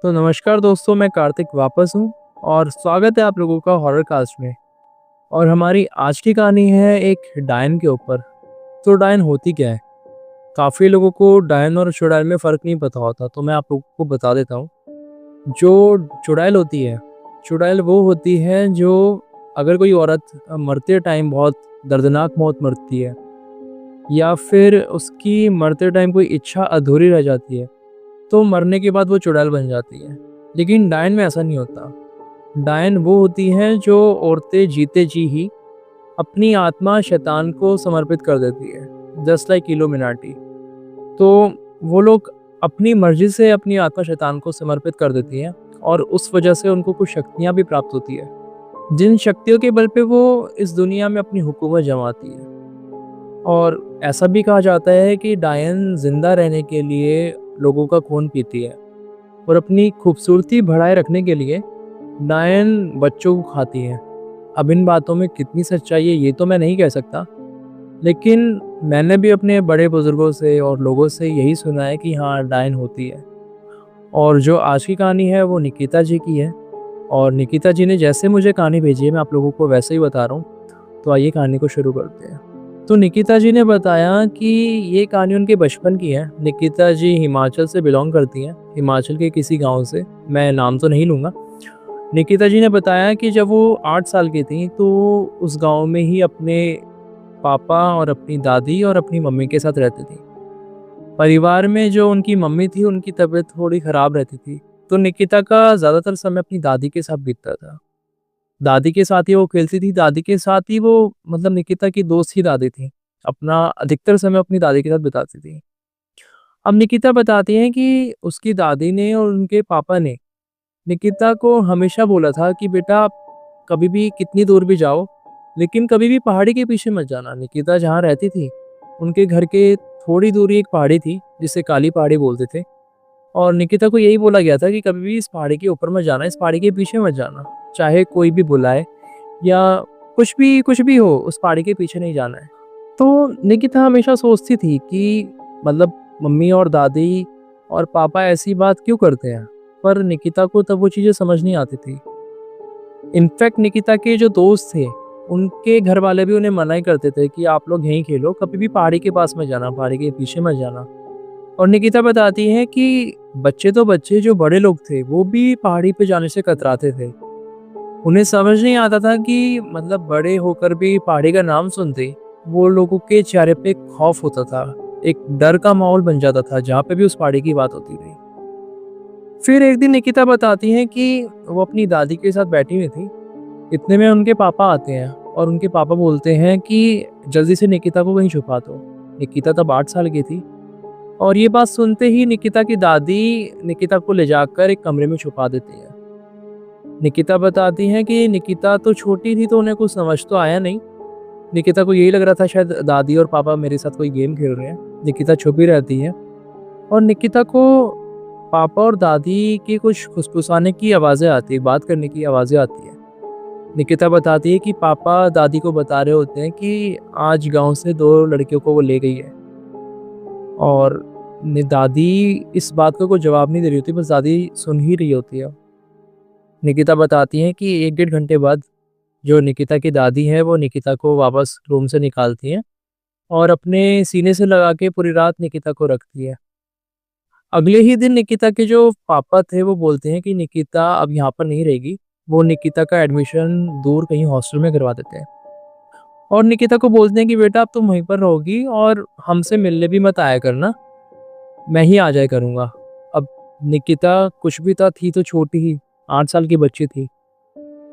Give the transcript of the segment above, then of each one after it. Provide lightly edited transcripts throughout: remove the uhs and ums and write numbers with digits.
तो नमस्कार दोस्तों, मैं कार्तिक वापस हूँ और स्वागत है आप लोगों का हॉरर कास्ट में। और हमारी आज की कहानी है एक डायन के ऊपर। तो डायन होती क्या है? काफ़ी लोगों को डायन और चुड़ैल में फ़र्क नहीं पता होता, तो मैं आप लोगों को बता देता हूँ। जो चुड़ैल होती है, चुड़ैल वो होती है जो अगर कोई औरत मरते टाइम बहुत दर्दनाक मौत मरती है या फिर उसकी मरते टाइम कोई इच्छा अधूरी रह जाती है, तो मरने के बाद वो चुड़ैल बन जाती है। लेकिन डायन में ऐसा नहीं होता। डायन वो होती हैं जो औरतें जीते जी ही अपनी आत्मा शैतान को समर्पित कर देती है, जस्ट लाइक इल्यूमिनाटी। तो वो लोग अपनी मर्जी से अपनी आत्मा शैतान को समर्पित कर देती हैं और उस वजह से उनको कुछ शक्तियाँ भी प्राप्त होती है, जिन शक्तियों के बल पे वो इस दुनिया में अपनी हुकूमत जमाती है। और ऐसा भी कहा जाता है कि डायन जिंदा रहने के लिए लोगों का खून पीती है और अपनी खूबसूरती बढ़ाए रखने के लिए डायन बच्चों को खाती है। अब इन बातों में कितनी सच्चाई है ये तो मैं नहीं कह सकता, लेकिन मैंने भी अपने बड़े बुजुर्गों से और लोगों से यही सुना है कि हाँ, डायन होती है। और जो आज की कहानी है वो निकिता जी की है। और निकिता जी ने जैसे मुझे कहानी भेजी है मैं आप लोगों को वैसे ही बता रहा हूँ। तो आइए कहानी को शुरू करते हैं। तो निकिता जी ने बताया कि ये कहानी उनके बचपन की है। निकिता जी हिमाचल से बिलोंग करती हैं, हिमाचल के किसी गांव से, मैं नाम तो नहीं लूँगा। निकिता जी ने बताया कि जब वो 8 साल की थी तो उस गांव में ही अपने पापा और अपनी दादी और अपनी मम्मी के साथ रहती थी। परिवार में जो उनकी मम्मी थी उनकी तबीयत थोड़ी ख़राब रहती थी, तो निकिता का ज़्यादातर समय अपनी दादी के साथ बीतता था। दादी के साथ ही वो खेलती थी, दादी के साथ ही वो मतलब निकिता की दोस्त ही दादी थी। अपना अधिकतर समय अपनी दादी के साथ बिताती थी। अब निकिता बताती हैं कि उसकी दादी ने और उनके पापा ने निकिता को हमेशा बोला था कि बेटा आप कभी भी कितनी दूर भी जाओ, लेकिन कभी भी पहाड़ी के पीछे मत जाना। निकिता जहाँ रहती थी, उनके घर के थोड़ी दूरी एक पहाड़ी थी, जिसे काली पहाड़ी बोलते थे। और निकिता को यही बोला गया था कि कभी भी इस पहाड़ी के ऊपर मत जाना, इस पहाड़ी के पीछे मत जाना। चाहे कोई भी बुलाए या कुछ भी हो, उस पहाड़ी के पीछे नहीं जाना है। तो निकिता हमेशा सोचती थी कि मतलब मम्मी और दादी और पापा ऐसी बात क्यों करते हैं? पर निकिता को तब वो चीज़ें समझ नहीं आती थी। इनफैक्ट निकिता के जो दोस्त थे, उनके घर वाले भी उन्हें मना ही करते थे कि आप लोग यहीं खेलो, कभी भी पहाड़ी के पास मत जाना, पहाड़ी के पीछे मत जाना। और निकिता बताती है कि बच्चे तो बच्चे, जो बड़े लोग थे, वो भी पहाड़ी पे जाने से कतराते थे। उन्हें समझ नहीं आता था कि मतलब बड़े होकर भी पहाड़ी का नाम सुनते ही वो लोगों के चेहरे पे खौफ होता था। एक डर का माहौल बन जाता था जहाँ पे भी उस पहाड़ी की बात होती थी। फिर एक दिन निकिता बताती हैं कि वो अपनी दादी के साथ बैठी हुई थी। इतने में उनके पापा आते हैं और उनके पापा बोलते हैं कि जल्दी से निकिता को कहीं छुपा दो। निकिता तब 8 साल की थी और ये बात सुनते ही निकिता की दादी निकिता को ले जाकर एक कमरे में छुपा देती है। निकिता बताती हैं कि निकिता तो छोटी थी तो उन्हें कुछ समझ तो आया नहीं। निकिता को यही लग रहा था शायद दादी और पापा मेरे साथ कोई गेम खेल रहे हैं। निकिता छुपी रहती है और निकिता को पापा और दादी की कुछ फुसफुसाने की आवाज़ें आती है, बात करने की आवाज़ें आती हैं। निकिता बताती है कि पापा दादी को बता रहे होते हैं कि आज गांव से 2 लड़कियों को वो ले गई है। और दादी इस बात का कोई जवाब नहीं दे रही होती, बस दादी सुन ही रही होती है। निकिता बताती हैं कि 1 डेढ़ घंटे बाद जो निकिता की दादी है वो निकिता को वापस रूम से निकालती हैं और अपने सीने से लगा के पूरी रात निकिता को रखती है। अगले ही दिन निकिता के जो पापा थे वो बोलते हैं कि निकिता अब यहाँ पर नहीं रहेगी। वो निकिता का एडमिशन दूर कहीं हॉस्टल में करवा देते हैं और निकिता को बोलते हैं कि बेटा अब तुम वहीं पर रहोगी और हमसे मिलने भी मत आया करना, मैं ही आ जाया करूँगा। अब निकिता कुछ भी थी तो छोटी ही 8 साल की बच्ची थी।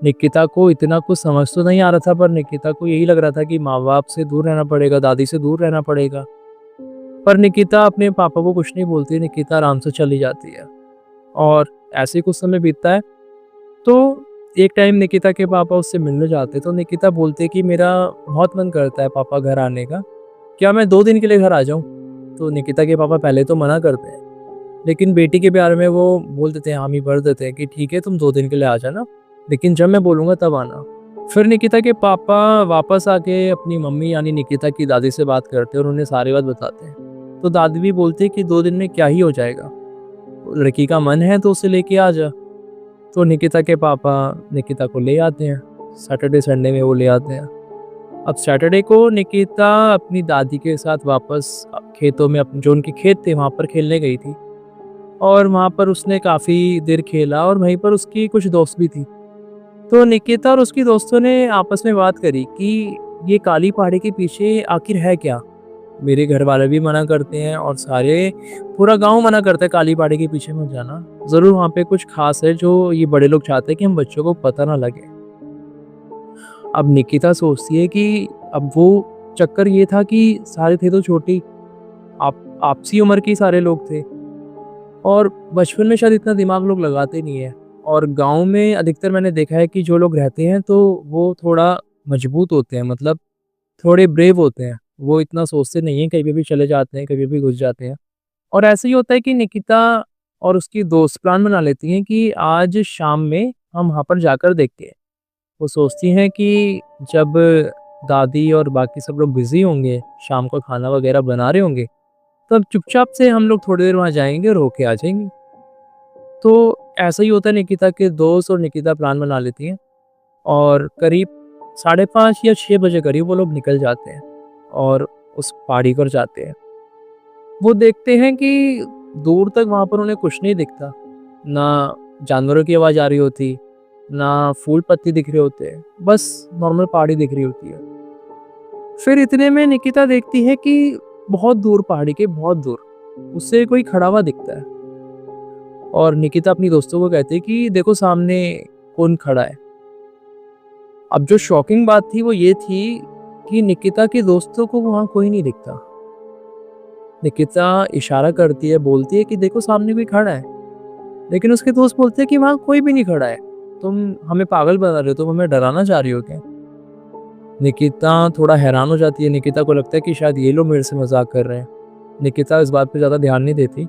निकिता को इतना कुछ समझ तो नहीं आ रहा था, पर निकिता को यही लग रहा था कि माँ-बाप से दूर रहना पड़ेगा, दादी से दूर रहना पड़ेगा। पर निकिता अपने पापा को कुछ नहीं बोलती, निकिता आराम से चली जाती है। और ऐसे ही कुछ समय बीतता है, तो एक टाइम निकिता के पापा उससे मिलने जाते हैं, तो निकिता बोलती है कि मेरा बहुत मन करता है पापा घर आने का, क्या मैं 2 दिन के लिए घर आ जाऊँ? तो निकिता के पापा पहले तो मना करते हैं, लेकिन बेटी के प्यार में वो बोल देते हैं, हामी भर देते हैं कि ठीक है तुम 2 दिन के लिए आ जाना, लेकिन जब मैं बोलूँगा तब आना। फिर निकिता के पापा वापस आके अपनी मम्मी यानी निकिता की दादी से बात करते हैं और उन्हें सारी बात बताते हैं। तो दादी भी बोलती है कि 2 दिन में क्या ही हो जाएगा। लड़की का मन है तो उसे लेके आ जा। तो निकिता के पापा निकिता को ले आते हैं, सैटरडे संडे में वो ले आते हैं। अब सैटरडे को निकिता अपनी दादी के साथ वापस खेतों में जो उनके खेत थे वहाँ पर खेलने गई थी, और वहाँ पर उसने काफ़ी देर खेला और वहीं पर उसकी कुछ दोस्त भी थी। तो निकिता और उसकी दोस्तों ने आपस में बात करी कि ये काली पहाड़ी के पीछे आखिर है क्या? मेरे घर वाले भी मना करते हैं और पूरा गाँव मना करता है काली पहाड़ी के पीछे मत जाना। ज़रूर वहाँ पे कुछ ख़ास है जो ये बड़े लोग चाहते हैं कि हम बच्चों को पता ना लगे। अब निकिता सोचती है कि अब वो चक्कर ये था कि सारे थे तो छोटी, आपसी उम्र के ही सारे लोग थे, और बचपन में शायद इतना दिमाग लोग लगाते नहीं है। और गाँव में अधिकतर मैंने देखा है कि जो लोग रहते हैं तो वो थोड़ा मजबूत होते हैं, मतलब थोड़े ब्रेव होते हैं। वो इतना सोचते नहीं हैं, कहीं पे भी चले जाते हैं, कहीं भी घुस जाते हैं। और ऐसा ही होता है कि निकिता और उसकी दोस्त प्लान बना लेती हैं कि आज शाम में हम वहाँ पर जाकर देखते हैं। वो सोचती हैं कि जब दादी और बाकी सब लोग बिज़ी होंगे, शाम को खाना वगैरह बना रहे होंगे, तब चुपचाप से हम लोग थोड़ी देर वहाँ जाएँगे और होके आ जाएँगे। तो ऐसा ही होता है, निकिता के दोस्त और निकिता प्लान बना लेती हैं और करीब 5:30 या 6 बजे करीब वो लोग निकल जाते हैं और उस पहाड़ी पर जाते हैं। वो देखते हैं कि दूर तक वहाँ पर उन्हें कुछ नहीं दिखता। ना जानवरों की आवाज़ आ रही होती, ना फूल पत्ती दिख रहे होते, बस नॉर्मल पहाड़ी दिख रही होती है। फिर इतने में निकिता देखती है कि बहुत दूर, पहाड़ी के बहुत दूर, उससे कोई खड़ा हुआ दिखता है, और निकिता अपनी दोस्तों को कहती है कि देखो सामने कौन खड़ा है। अब जो शॉकिंग बात थी वो ये थी कि निकिता के दोस्तों को वहाँ कोई नहीं दिखता। निकिता इशारा करती है, बोलती है कि देखो सामने कोई खड़ा है, लेकिन उसके दोस्त बोलते हैं कि वहाँ कोई भी नहीं खड़ा है। तुम हमें पागल बना रहे हो, तुम हमें डराना चाह रही हो क्या? निकिता थोड़ा हैरान हो जाती है। निकिता को लगता है कि शायद ये लोग मेरे से मजाक कर रहे हैं। निकिता इस बात पे ज़्यादा ध्यान नहीं देती।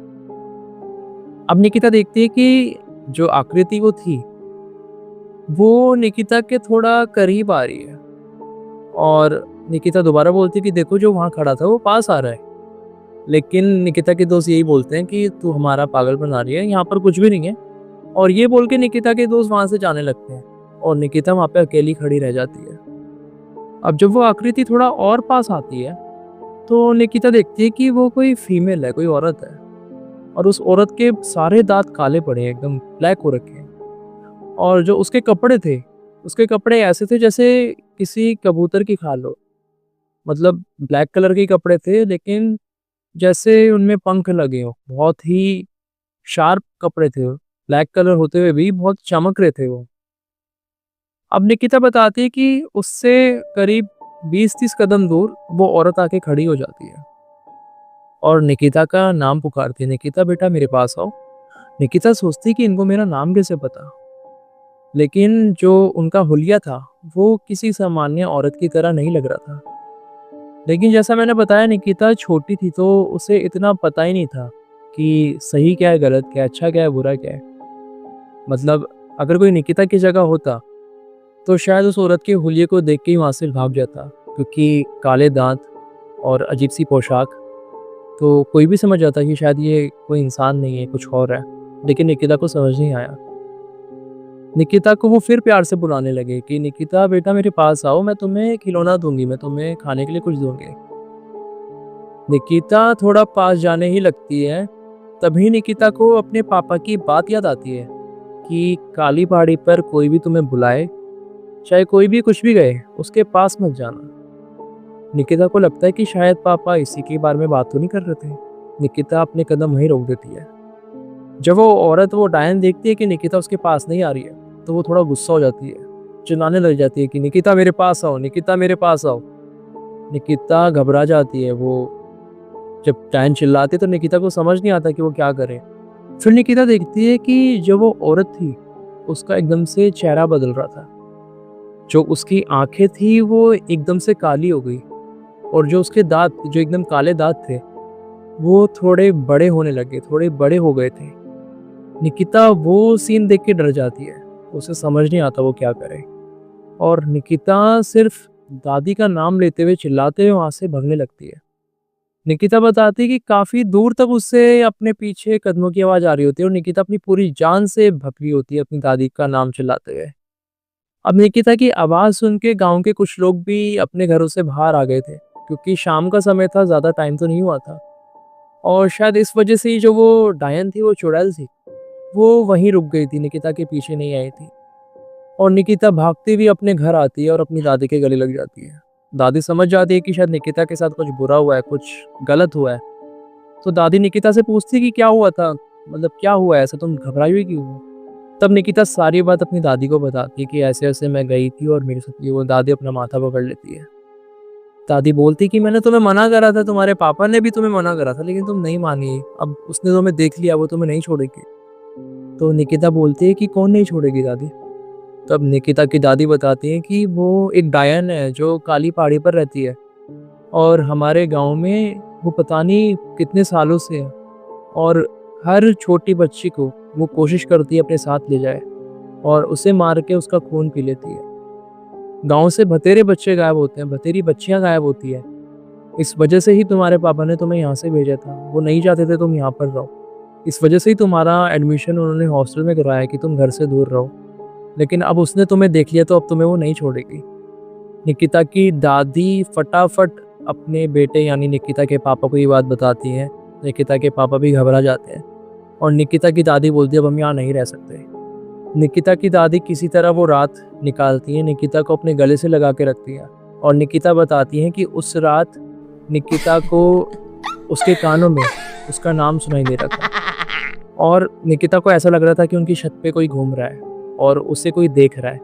अब निकिता देखती है कि जो आकृति वो थी, वो निकिता के थोड़ा करीब आ रही है, और निकिता दोबारा बोलती है कि देखो जो वहाँ खड़ा था वो पास आ रहा है। लेकिन निकिता के दोस्त यही बोलते हैं कि तू हमारा पागल बना रही है, यहाँ पर कुछ भी नहीं है। और ये बोल के निकिता के दोस्त वहाँ से जाने लगते हैं और निकिता वहाँ पे अकेली खड़ी रह जाती है। अब जब वो आकृति थोड़ा और पास आती है तो निकिता देखती है कि वो कोई फीमेल है, कोई औरत है, और उस औरत के सारे दांत काले पड़े हैं, एकदम ब्लैक हो रखे हैं। और जो उसके कपड़े थे, उसके कपड़े ऐसे थे जैसे किसी कबूतर की खाल हो। मतलब ब्लैक कलर के कपड़े थे, लेकिन जैसे उनमें पंख लगे हों। बहुत ही शार्प कपड़े थे वो। ब्लैक कलर होते हुए भी बहुत चमक रहे थे वो। अब निकिता बताती है कि उससे करीब 20-30 कदम दूर वो औरत आके खड़ी हो जाती है और निकिता का नाम पुकारती है, निकिता बेटा मेरे पास आओ। निकिता सोचती है कि इनको मेरा नाम कैसे पता, लेकिन जो उनका हुलिया था वो किसी सामान्य औरत की तरह नहीं लग रहा था। लेकिन जैसा मैंने बताया, निकिता छोटी थी तो उसे इतना पता ही नहीं था कि सही क्या है, गलत क्या है, अच्छा क्या है, बुरा क्या है। मतलब अगर कोई निकिता की जगह होता तो शायद उस औरत के हुलिये को देख के ही वहाँ से भाग जाता, क्योंकि काले दांत और अजीब सी पोशाक, तो कोई भी समझ जाता कि शायद ये कोई इंसान नहीं है, कुछ और है। लेकिन निकिता को समझ नहीं आया। निकिता को वो फिर प्यार से बुलाने लगे कि निकिता बेटा मेरे पास आओ, मैं तुम्हें खिलौना दूंगी, मैं तुम्हें खाने के लिए कुछ दूंगी। निकिता थोड़ा पास जाने ही लगती है, तभी निकिता को अपने पापा की बात याद आती है कि काली पहाड़ी पर कोई भी तुम्हें बुलाए, चाहे कोई भी कुछ भी गए, उसके पास मत जाना। निकिता को लगता है कि शायद पापा इसी के बारे में बात तो नहीं कर रहे थे। निकिता अपने कदम वहीं रोक देती है। जब वो औरत, वो डायन देखती है कि निकिता उसके पास नहीं आ रही है, तो वो थोड़ा गुस्सा हो जाती है, चिल्लाने लग जाती है कि निकिता मेरे पास आओ, निकिता मेरे पास आओ। निकिता घबरा जाती है। वो जब डायन चिल्लाती है तो निकिता को समझ नहीं आता कि वो क्या करे। फिर निकिता देखती है कि जो वो औरत थी, उसका एकदम से चेहरा बदल रहा था। जो उसकी आंखें थी वो एकदम से काली हो गई, और जो उसके दांत, जो एकदम काले दांत थे, वो थोड़े बड़े होने लगे, थोड़े बड़े हो गए थे। निकिता वो सीन देख के डर जाती है। उसे समझ नहीं आता वो क्या करे, और निकिता सिर्फ दादी का नाम लेते हुए, चिल्लाते हुए वहां से भागने लगती है। निकिता बताती है कि काफ़ी दूर तक उससे अपने पीछे कदमों की आवाज़ आ रही होती है और निकिता अपनी पूरी जान से भपकी होती है अपनी दादी का नाम चिल्लाते हुए। अब निकिता की आवाज़ सुन के गाँव के कुछ लोग भी अपने घरों से बाहर आ गए थे, क्योंकि शाम का समय था, ज़्यादा टाइम तो नहीं हुआ था। और शायद इस वजह से ही जो वो डायन थी, वो चुड़ैल थी, वो वहीं रुक गई थी, निकिता के पीछे नहीं आई थी। और निकिता भागती हुई अपने घर आती है और अपनी दादी के गले लग जाती है। दादी समझ जाती है कि शायद निकिता के साथ कुछ बुरा हुआ है, कुछ गलत हुआ है। तो दादी निकिता से पूछती है कि क्या हुआ था? मतलब क्या हुआ है ऐसा, तुम घबराई हुई क्यों हो? तब निकिता सारी बात अपनी दादी को बताती है कि ऐसे-ऐसे मैं गई थी और मेरे साथ ये, वो दादी अपना माथा पकड़ लेती है। दादी बोलती कि मैंने तुम्हें मना करा था, तुम्हारे पापा ने भी तुम्हें मना करा था, लेकिन तुम नहीं मानी। अब उसने तुम्हें देख लिया, वो तुम्हें नहीं छोड़ेगी। तो निकिता बोलती है कि कौन नहीं छोड़ेगी दादी? तब निकिता की दादी बताती है कि वो एक डायन है जो काली पहाड़ी पर रहती है और हमारे गाँव में वो पता नहीं कितने सालों से है और हर छोटी बच्ची को वो कोशिश करती है अपने साथ ले जाए और उसे मार के उसका खून पी लेती है। गाँव से बतेरे बच्चे गायब होते हैं, बतेरी बच्चियाँ गायब होती है। इस वजह से ही तुम्हारे पापा ने तुम्हें यहाँ से भेजा था। वो नहीं चाहते थे तुम यहाँ पर रहो। इस वजह से ही तुम्हारा एडमिशन उन्होंने हॉस्टल में करवाया कि तुम घर से दूर रहो। लेकिन अब उसने तुम्हें देख लिया तो अब तुम्हें वो नहीं छोड़ेगी। निकिता की दादी फटाफट अपने बेटे यानी निकिता के पापा को ये बात बताती है। निकिता के पापा भी घबरा जाते हैं और निकिता की दादी बोलती है अब हम यहाँ नहीं रह सकते। निकिता की दादी किसी तरह वो रात निकालती है, निकिता को अपने गले से लगा के रखती है और निकिता बताती है कि उस रात निकिता को उसके कानों में उसका नाम सुनाई दे रहा था और निकिता को ऐसा लग रहा था कि उनकी छत पे कोई घूम रहा है और उसे कोई देख रहा है।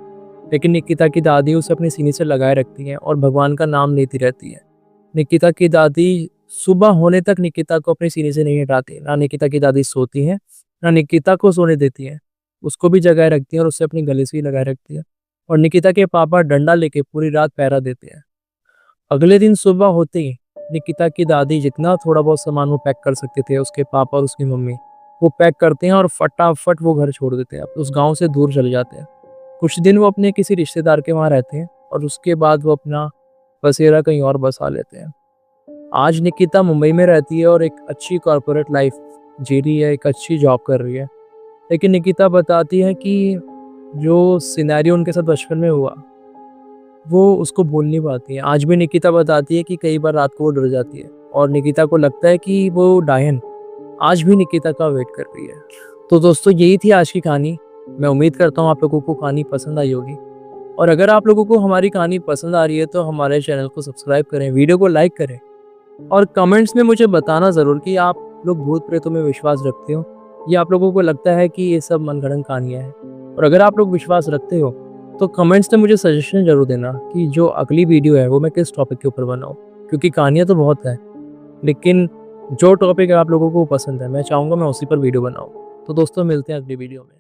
लेकिन निकिता की दादी उसे अपने सीने से लगाए रखती है और भगवान का नाम लेती रहती है। निकिता की दादी सुबह होने तक निकिता को अपने सीने से नहीं हटाती। ना निकिता की दादी सोती है, ना निकिता को सोने देती है। उसको भी जगाए रखती है और उसे अपने गले से ही लगाए रखती है। और निकिता के पापा डंडा लेके पूरी रात पहरा देते हैं। अगले दिन सुबह होते ही निकिता की दादी जितना थोड़ा बहुत सामान वो पैक कर सकते थे, उसके पापा और उसकी मम्मी वो पैक करते हैं और फटाफट वो घर छोड़ देते हैं। उस गाँव से दूर चले जाते हैं। कुछ दिन वो अपने किसी रिश्तेदार के वहाँ रहते हैं और उसके बाद वो अपना बसेरा कहीं और बसा लेते हैं। आज निकिता मुंबई में रहती है और एक अच्छी कॉर्पोरेट लाइफ जी रही है, एक अच्छी जॉब कर रही है। लेकिन निकिता बताती है कि जो सिनेरियो उनके साथ बचपन में हुआ, वो उसको भूल नहीं पाती है। आज भी निकिता बताती है कि कई बार रात को वो डर जाती है और निकिता को लगता है कि वो डायन आज भी निकिता का वेट कर रही है। तो दोस्तों यही थी आज की कहानी। मैं उम्मीद करता हूँ आप लोगों को कहानी पसंद आई होगी और अगर आप लोगों को हमारी कहानी पसंद आ रही है तो हमारे चैनल को सब्सक्राइब करें, वीडियो को लाइक करें और कमेंट्स में मुझे बताना ज़रूर कि आप लोग भूत प्रेतों में विश्वास रखते हो या आप लोगों को लगता है कि ये सब मनगढ़ंत कहानियाँ हैं। और अगर आप लोग विश्वास रखते हो तो कमेंट्स में मुझे सजेशन ज़रूर देना कि जो अगली वीडियो है वो मैं किस टॉपिक के ऊपर बनाऊँ, क्योंकि कहानियाँ तो बहुत हैं, लेकिन जो टॉपिक आप लोगों को पसंद है मैं चाहूँगा मैं उसी पर वीडियो बनाऊँ। तो दोस्तों मिलते हैं अगली वीडियो में।